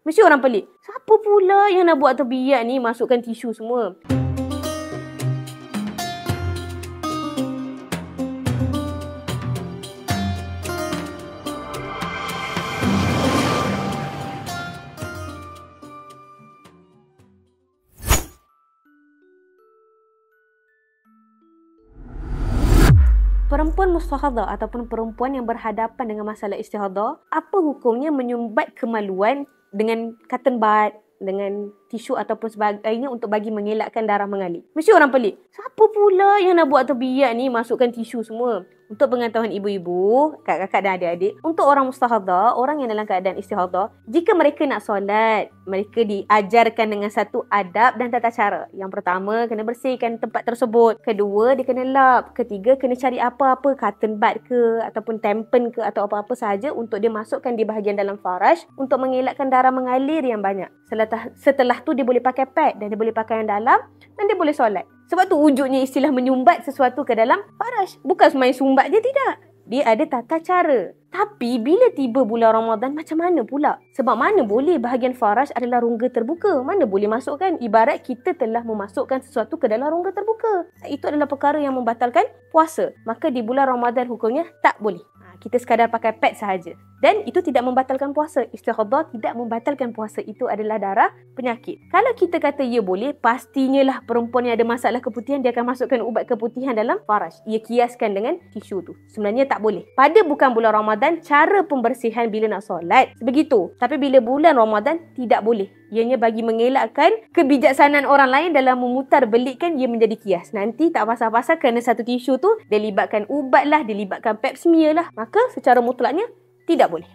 Mesti orang pelik. Siapa pula yang nak buat terbiak ni masukkan tisu semua? Perempuan mustahadah ataupun perempuan yang berhadapan dengan masalah istihadah, apa hukumnya menyumbat kemaluan dengan cotton bud, dengan tisu ataupun sebagainya untuk bagi mengelakkan darah mengalir? Mesti orang pelik. Siapa pula yang nak buat terbiak ni masukkan tisu semua? Untuk pengetahuan ibu-ibu, kakak-kakak dan adik-adik, untuk orang mustahadah, orang yang dalam keadaan istihadah, jika mereka nak solat, mereka diajarkan dengan satu adab dan tata cara. Yang pertama, kena bersihkan tempat tersebut. Kedua, dia kena lap. Ketiga, kena cari apa-apa, cotton bud ke, ataupun tempen ke, atau apa-apa sahaja untuk dia masukkan di bahagian dalam faraj untuk mengelakkan darah mengalir yang banyak. Setelah tu, dia boleh pakai pad dan dia boleh pakai yang dalam dan dia boleh solat. Sebab tu wujudnya istilah menyumbat sesuatu ke dalam faraj. Bukan semain sumbat je, tidak. Dia ada tata cara. Tapi bila tiba bulan Ramadan, macam mana pula? Sebab mana boleh bahagian faraj adalah rongga terbuka? Mana boleh masukkan? Ibarat kita telah memasukkan sesuatu ke dalam rongga terbuka. Itu adalah perkara yang membatalkan puasa. Maka di bulan Ramadan hukumnya tak boleh. Kita sekadar pakai pad sahaja. Dan itu tidak membatalkan puasa. Istihadah tidak membatalkan puasa. Itu adalah darah penyakit. Kalau kita kata ia boleh, pastinya lah perempuan yang ada masalah keputihan, dia akan masukkan ubat keputihan dalam faraj. Ia kiaskan dengan tisu tu. Sebenarnya tak boleh. Pada bukan bulan Ramadan, cara pembersihan bila nak solat begitu. Tapi bila bulan Ramadan, tidak boleh. Ianya bagi mengelakkan kebijaksanaan orang lain dalam memutar belikkan ia menjadi kias. Nanti tak pasal-pasal kerana satu tisu tu dia libatkan ubat lah, dia libatkan pap smear lah. Maka secara mutlaknya tidak boleh.